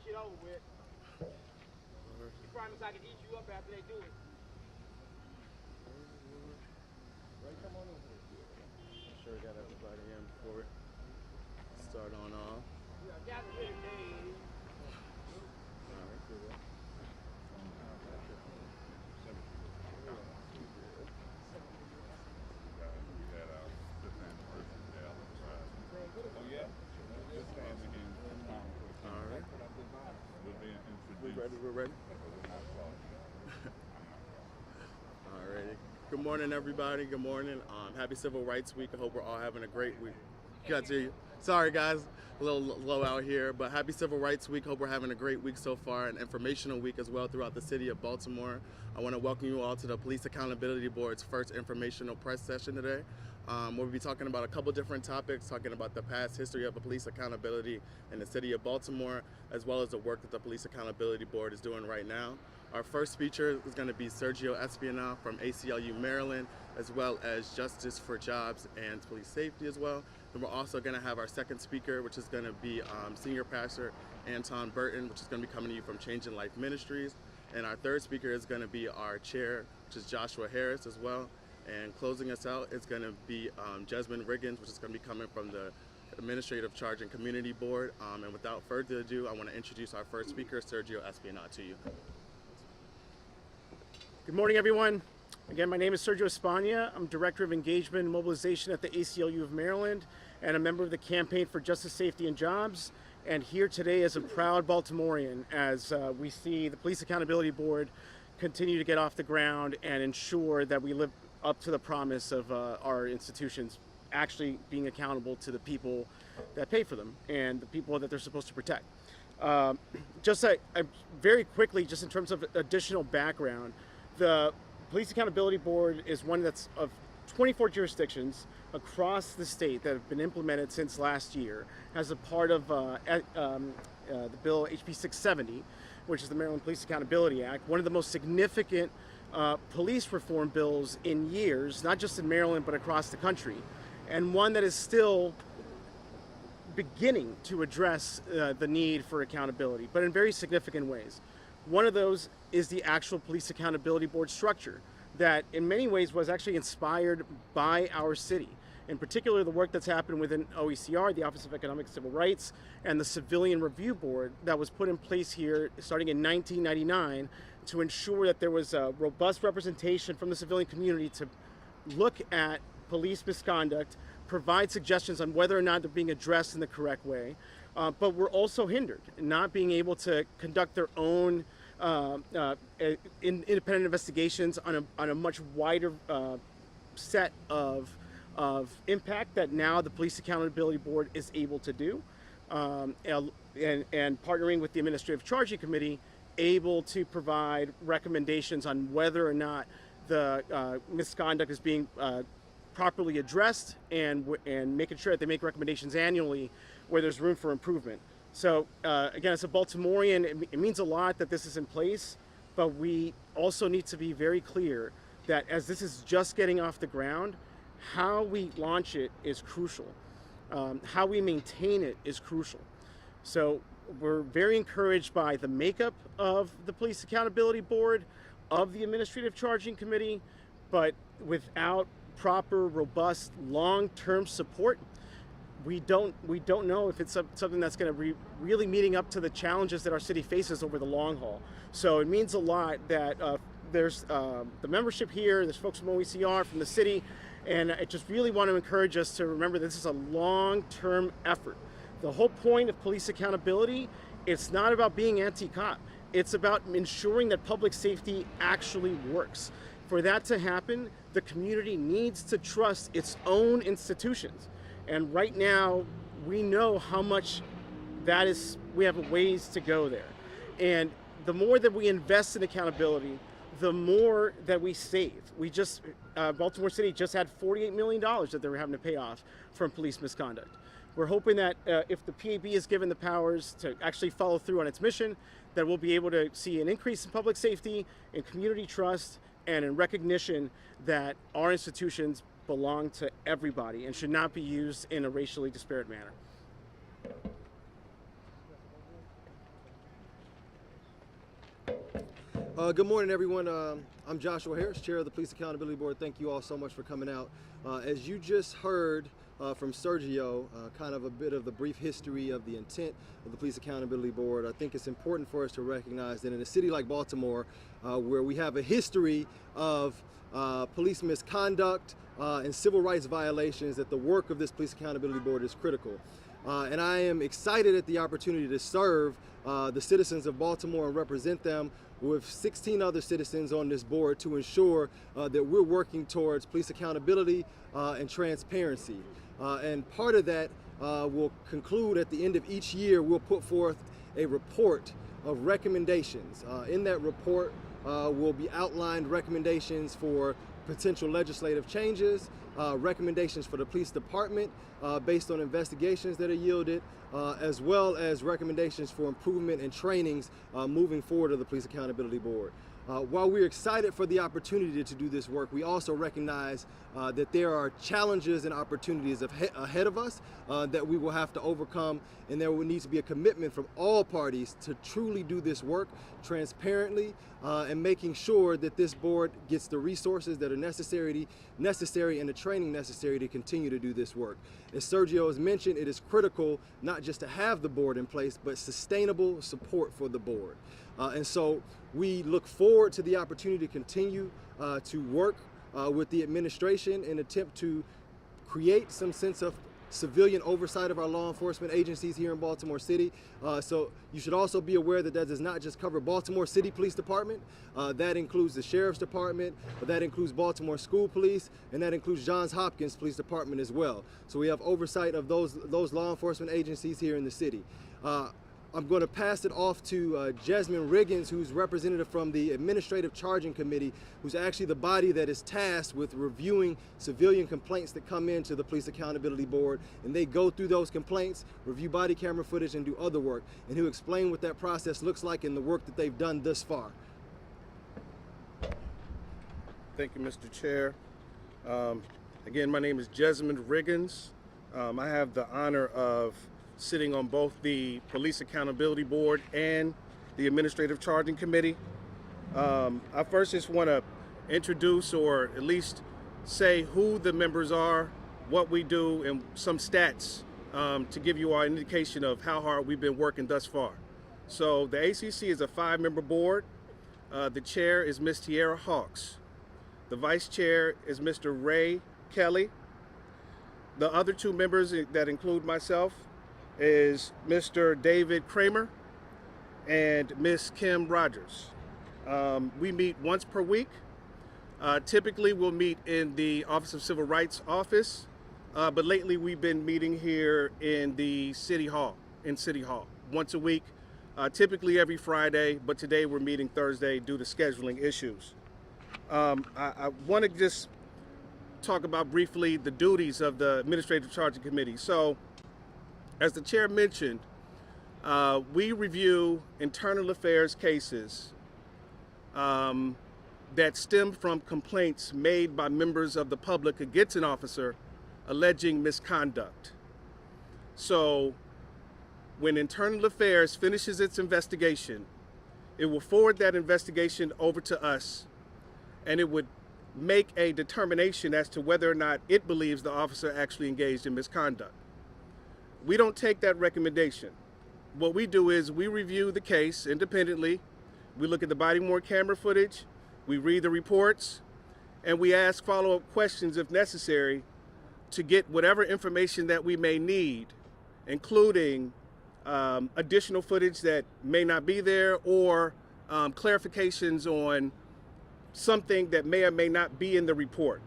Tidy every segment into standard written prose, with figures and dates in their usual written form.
shit over with. You promise I can eat you up after they do it. Ray, come on in here. Make sure we got everybody in before we start on off. Yeah, that's really big. Alright, good. Oh yeah? Just stand again. Alright. We're being introduced. We're ready, we're ready. We're not Alrighty. Good morning, everybody. Good morning. Happy Civil Rights Week. I hope we're all having a great week. Sorry, guys, a little low out here, but happy Civil Rights Week. Hope we're having a great week so far, an informational week as well throughout the city of Baltimore. I want to welcome you all to the Police Accountability Board's first informational press session today. We'll be talking about a couple different topics, talking about the past history of the police accountability in the city of Baltimore, as well as the work that the Police Accountability Board is doing right now. Our first speaker is going to be Sergio Espinal from ACLU Maryland, as well as Justice for Jobs and Police Safety as well. And we're also going to have our second speaker, which is going to be Senior Pastor Anton Burton, which is going to be coming to you from Changing Life Ministries. And our third speaker is going to be our chair, which is Joshua Harris as well. And closing us out is going to be Jesmyn Riggins, which is going to be coming from the Administrative Charge and Community Board. And without further ado, I want to introduce our first speaker, Sergio Espinal, to you. Good morning, everyone. Again, my name is Sergio Espinal. I'm Director of Engagement and Mobilization at the ACLU of Maryland and a member of the Campaign for Justice, Safety, and Jobs. And here today as a proud Baltimorean as we see the Police Accountability Board continue to get off the ground and ensure that we live up to the promise of our institutions actually being accountable to the people that pay for them and the people that they're supposed to protect. Very quickly, just in terms of additional background, the Police Accountability Board is one that's of 24 jurisdictions across the state that have been implemented since last year as a part of the bill HB 670, which is the Maryland Police Accountability Act, one of the most significant police reform bills in years, not just in Maryland but across the country, and one that is still beginning to address the need for accountability, but in very significant ways. One of those is the actual Police Accountability Board structure that in many ways was actually inspired by our city. In particular, the work that's happened within OECR, the Office of Economic and Civil Rights, and the Civilian Review Board that was put in place here starting in 1999 to ensure that there was a robust representation from the civilian community to look at police misconduct, provide suggestions on whether or not they're being addressed in the correct way, but were also hindered in not being able to conduct their own independent investigations on a much wider set of impact that now the Police Accountability Board is able to do, and partnering with the Administrative Charging Committee, able to provide recommendations on whether or not the misconduct is being properly addressed and making sure that they make recommendations annually where there's room for improvement. So again, as a Baltimorean, it means a lot that this is in place, but we also need to be very clear that as this is just getting off the ground, how we launch it is crucial. How we maintain it is crucial. So we're very encouraged by the makeup of the Police Accountability Board, of the Administrative Charging Committee, but without proper, robust, long-term support, we don't know if it's something that's going to be really meeting up to the challenges that our city faces over the long haul. So it means a lot that there's the membership here, there's folks from OECR, from the city, and I just really want to encourage us to remember this is a long-term effort. The whole point of police accountability, it's not about being anti-cop. It's about ensuring that public safety actually works. For that to happen, the community needs to trust its own institutions. And right now, we know how much that is, we have ways to go there. And the more that we invest in accountability, the more that we save. We just, Baltimore City just had $48 million that they were having to pay off from police misconduct. We're hoping that if the PAB is given the powers to actually follow through on its mission, that we'll be able to see an increase in public safety, in community trust, and in recognition that our institutions belong to everybody and should not be used in a racially disparate manner. Good morning, everyone. I'm Joshua Harris, Chair of the Police Accountability Board. Thank you all so much for coming out. As you just heard from Sergio, kind of a bit of the brief history of the intent of the Police Accountability Board, I think it's important for us to recognize that in a city like Baltimore, where we have a history of police misconduct and civil rights violations, that the work of this Police Accountability Board is critical. And I am excited at the opportunity to serve the citizens of Baltimore and represent them with 16 other citizens on this board to ensure that we're working towards police accountability and transparency. And part of that will conclude at the end of each year. We'll put forth a report of recommendations. In that report will be outlined recommendations for potential legislative changes, recommendations for the police department based on investigations that are yielded, as well as recommendations for improvement and trainings moving forward of the Police Accountability Board. While we're excited for the opportunity to do this work, we also recognize that there are challenges and opportunities ahead of us that we will have to overcome, and there will need to be a commitment from all parties to truly do this work transparently and making sure that this board gets the resources that are necessary and the training necessary to continue to do this work. As Sergio has mentioned, it is critical not just to have the board in place, but sustainable support for the board. And so we look forward to the opportunity to continue to work with the administration in an attempt to create some sense of civilian oversight of our law enforcement agencies here in Baltimore City. So you should also be aware that that does not just cover Baltimore City Police Department. That includes the Sheriff's Department, that includes Baltimore School Police, and that includes Johns Hopkins Police Department as well. So we have oversight of those law enforcement agencies here in the city. I'm going to pass it off to Jasmine Riggins, who's representative from the Administrative Charging Committee, who's actually the body that is tasked with reviewing civilian complaints that come into the Police Accountability Board. And they go through those complaints, review body camera footage, and do other work. And he'll explain what that process looks like and the work that they've done thus far. Thank you, Mr. Chair. Again, my name is Jasmine Riggins. I have the honor of sitting on both the Police Accountability Board and the Administrative Charging Committee. I first just want to introduce, or at least say who the members are, what we do, and some stats to give you our indication of how hard we've been working thus far. So the ACC is a 5-member board. The chair is Ms. Tiara Hawks. The vice chair is Mr. Ray Kelly. The other 2 members that include myself is Mr. David Kramer and Ms. Kim Rogers. We meet once per week. Typically we'll meet in the Office of Civil Rights office, but lately we've been meeting here in the City Hall, once a week, typically every Friday, but today we're meeting Thursday due to scheduling issues. I want to just talk about briefly the duties of the Administrative Charging Committee. So, as the chair mentioned, we review internal affairs cases that stem from complaints made by members of the public against an officer alleging misconduct. So when internal affairs finishes its investigation, it will forward that investigation over to us, and it would make a determination as to whether or not it believes the officer actually engaged in misconduct. We don't take that recommendation. What we do is we review the case independently. We look at the body-worn camera footage, we read the reports, and we ask follow-up questions if necessary to get whatever information that we may need, including additional footage that may not be there, or clarifications on something that may or may not be in the report,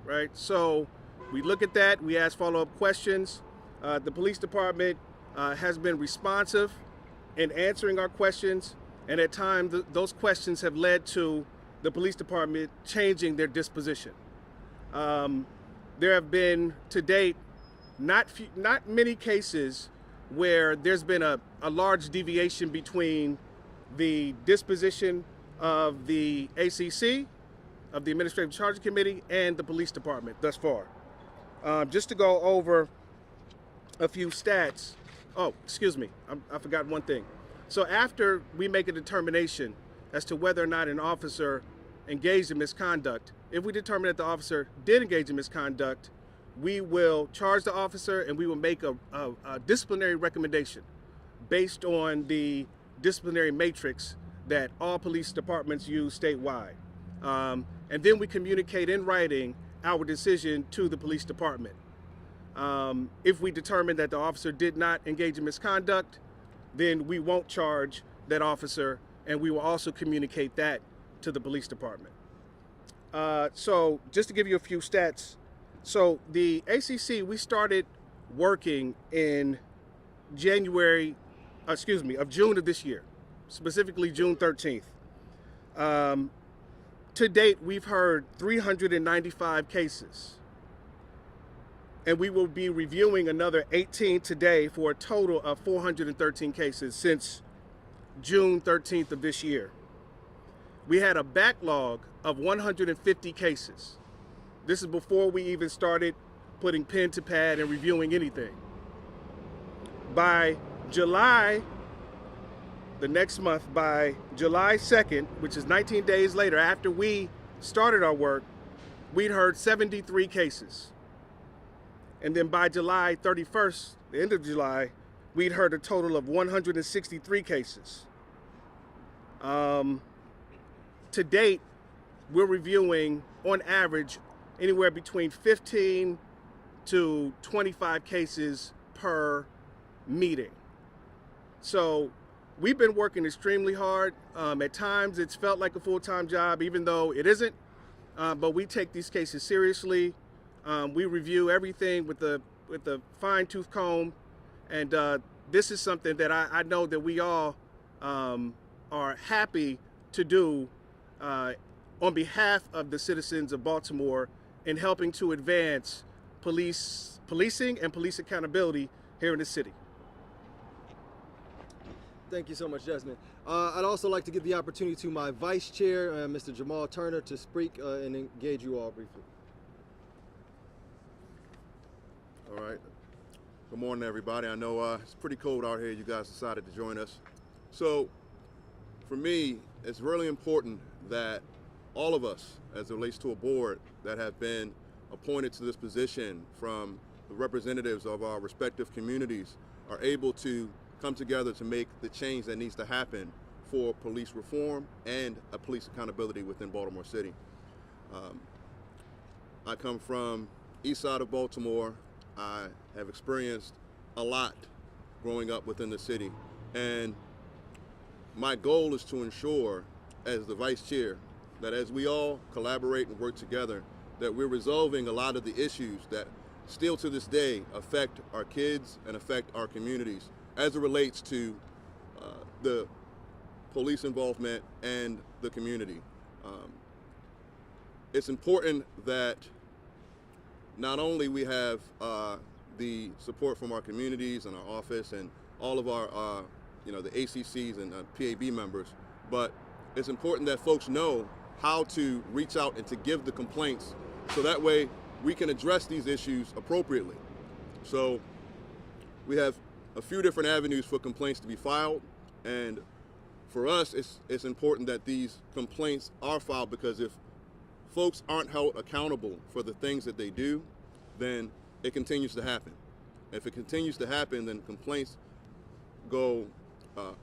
right? So we look at that, we ask follow-up questions. The police department has been responsive in answering our questions, and at times those questions have led to the police department changing their disposition. There have been, to date, not many cases where there's been a large deviation between the disposition of the ACC, of the Administrative Charging Committee, and the police department thus far. Just to go over a few stats. Oh, excuse me, I forgot one thing. So after we make a determination as to whether or not an officer engaged in misconduct. If we determine that the officer did engage in misconduct, we will charge the officer and we will make a disciplinary recommendation based on the disciplinary matrix that all police departments use statewide. And then we communicate in writing our decision to the police department. If we determine that the officer did not engage in misconduct, then we won't charge that officer, and we will also communicate that to the police department. So just to give you a few stats, so the ACC, we started working in June of this year, specifically June 13th. To date, we've heard 395 cases, and we will be reviewing another 18 today for a total of 413 cases since June 13th of this year. We had a backlog of 150 cases. This is before we even started putting pen to pad and reviewing anything. By July, the next month, by July 2nd, which is 19 days later after we started our work, we'd heard 73 cases. And then by July 31st, the end of July, we'd heard a total of 163 cases. To date, we're reviewing, on average, anywhere between 15 to 25 cases per meeting. So we've been working extremely hard. At times, it's felt like a full-time job, even though it isn't. But we take these cases seriously. We review everything with the fine-tooth comb, and this is something that I know that we all are happy to do on behalf of the citizens of Baltimore in helping to advance policing and police accountability here in the city. Thank you so much, Desmond. I'd also like to give the opportunity to my vice chair, Mr. Jamal Turner, to speak and engage you all briefly. All right. Good morning, everybody. I know it's pretty cold out here. You guys decided to join us. So for me, it's really important that all of us, as it relates to a board that have been appointed to this position from the representatives of our respective communities, are able to come together to make the change that needs to happen for police reform and a police accountability within Baltimore City. I come from east side of Baltimore. I have experienced a lot growing up within the city, and my goal is to ensure, as the vice chair, that as we all collaborate and work together, that we're resolving a lot of the issues that still to this day affect our kids and affect our communities as it relates to the police involvement and the community. It's important that not only we have the support from our communities and our office and all of our, the ACCs and PAB members, but it's important that folks know how to reach out and to give the complaints so that way we can address these issues appropriately. So we have a few different avenues for complaints to be filed, and for us it's important that these complaints are filed, because if folks aren't held accountable for the things that they do, then it continues to happen. If it continues to happen, then complaints go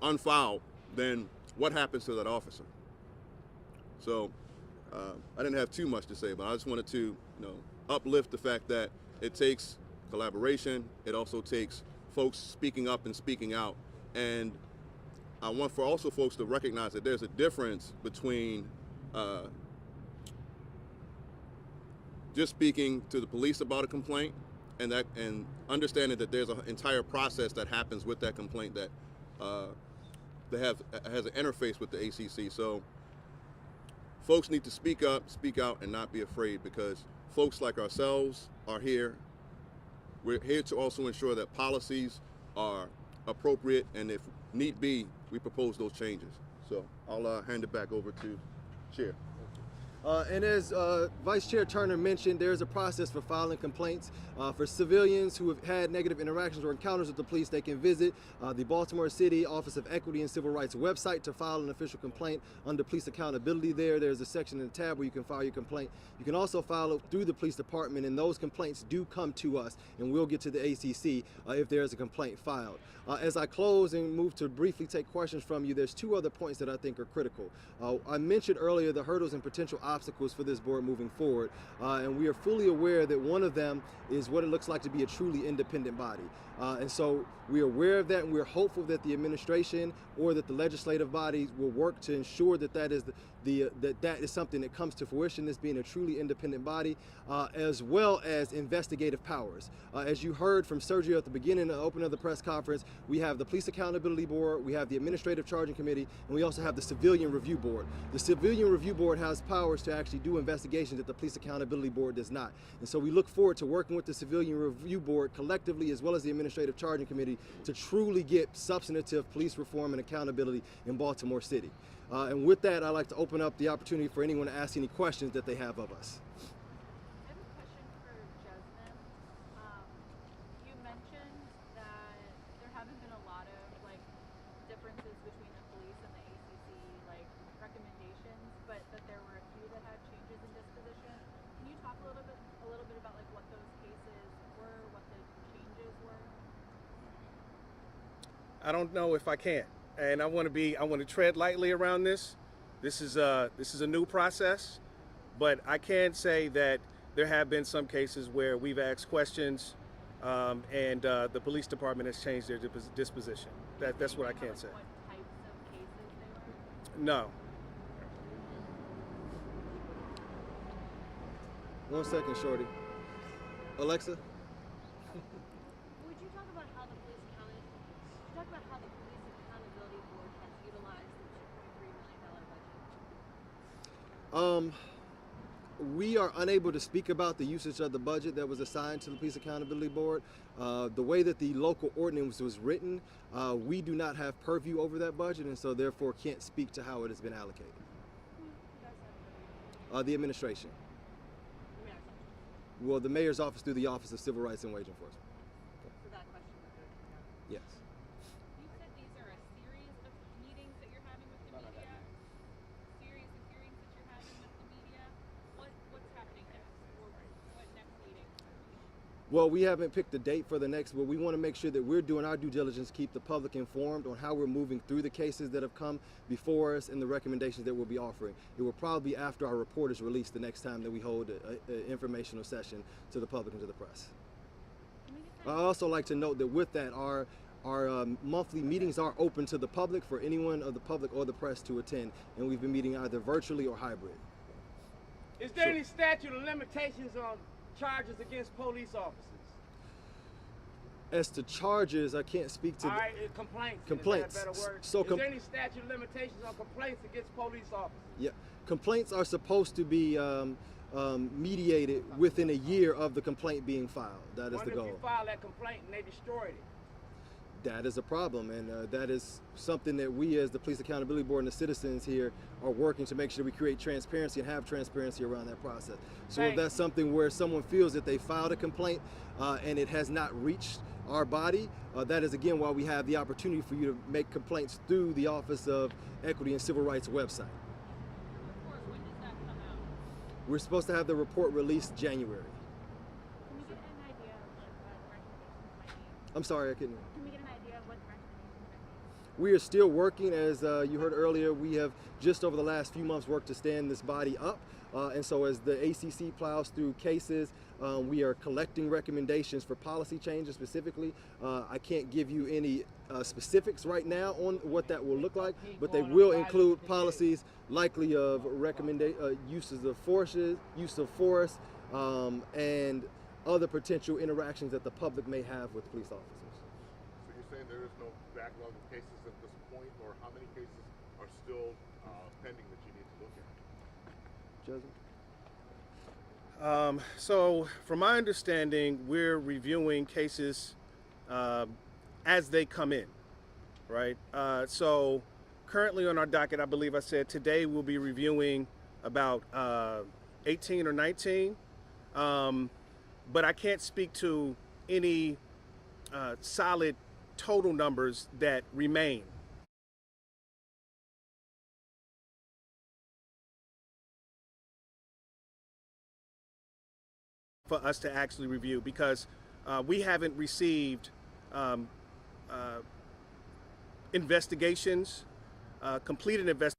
unfiled, then what happens to that officer? So I didn't have too much to say, but I just wanted to uplift the fact that it takes collaboration. It also takes folks speaking up and speaking out. And I want for also folks to recognize that there's a difference between just speaking to the police about a complaint and understanding that there's an entire process that happens with that complaint that has an interface with the ACC. So folks need to speak up, speak out, and not be afraid, because folks like ourselves are here. We're here to also ensure that policies are appropriate, and if need be, we propose those changes. So I'll hand it back over to Chair. And as Vice Chair Turner mentioned, there's a process for filing complaints. For civilians who have had negative interactions or encounters with the police, they can visit the Baltimore City Office of Equity and Civil Rights website to file an official complaint under police accountability there. There's a section in the tab where you can file your complaint. You can also file it through the police department, and those complaints do come to us, and we'll get to the ACC if there is a complaint filed. As I close and move to briefly take questions from you, there's two other points that I think are critical. I mentioned earlier the hurdles and potential obstacles for this board moving forward, and we are fully aware that one of them is what it looks like to be a truly independent body. And so we're aware of that, and we're hopeful that the administration or that the legislative bodies will work to ensure that that is that is something that comes to fruition, this being a truly independent body, as well as investigative powers. As you heard from Sergio at the beginning of the opening of the press conference, we have the Police Accountability Board, we have the Administrative Charging Committee, and we also have the Civilian Review Board. The Civilian Review Board has powers to actually do investigations that the Police Accountability Board does not. And so we look forward to working with the Civilian Review Board collectively, as well as the Administrative Charging Committee, to truly get substantive police reform and accountability in Baltimore City. And with that, I'd like to open up the opportunity for anyone to ask any questions that they have of us. I have a question for Jasmine. You mentioned that there haven't been a lot of differences between the police and the ACC recommendations, but that there were a few that had changes in disposition. Can you talk a little bit about what those cases were, what the changes were? I don't know if I can. And I want to tread lightly around this. This is a new process, but I can say that there have been some cases where we've asked questions, and the police department has changed their disposition. That's what I can say. What types of cases they were? No. 1 second, Shorty. Alexa? Would you talk about how the police accountability board has utilized the $2.3 million budget? We are unable to speak about the usage of the budget that was assigned to the Police Accountability Board. The way that the local ordinance was written, we do not have purview over that budget, and so therefore can't speak to how it has been allocated. The administration. Well, the mayor's office through the Office of Civil Rights and Wage Enforcement. So that question was good. Yes. You said these are a series of meetings that you're having with the media? Series of hearings that you're having with the media? What's happening next? Or what next meeting? Well, we haven't picked a date for the next, but we want to make sure that we're doing our due diligence, keep the public informed on how we're moving through the cases that have come before us and the recommendations that we'll be offering. It will probably be after our report is released the next time that we hold an informational session to the public and to the press. I also like to note that with that, our monthly meetings are open to the public for anyone of the public or the press to attend, and we've been meeting either virtually or hybrid. Is there any statute of limitations on charges against police officers? As to charges, I can't speak to. All right, complaints. Complaints. Is that a better word? So is there any statute of limitations on complaints against police officers? Yeah, complaints are supposed to be mediated within a year of the complaint being filed. That is the goal. What if you file that complaint and they destroyed it? That is a problem, and that is something that we as the Police Accountability Board and the citizens here are working to make sure we create transparency and have transparency around that process. So if that's something where someone feels that they filed a complaint and it has not reached our body, that is again why we have the opportunity for you to make complaints through the Office of Equity and Civil Rights website. Report, when does that come out? We're supposed to have the report released January. Can we get an idea of what the recommendations might be? I'm sorry, I couldn't. Can we get an idea of what the recommendations might be? We are still working, as you heard earlier, we have just over the last few months worked to stand this body up. And so as the ACC plows through cases, we are collecting recommendations for policy changes specifically. I can't give you any specifics right now on what that will look like, but they will include policies likely of uses of use of force, and other potential interactions that the public may have with police officers. So you're saying there is no backlog of cases at this point, or how many cases are still pending that you need to look at? Judge? So from my understanding, we're reviewing cases as they come in, right? So currently on our docket, I believe I said today we'll be reviewing about 18 or 19. But I can't speak to any solid total numbers that remain. For us to actually review, because we haven't received investigations, completed investigations.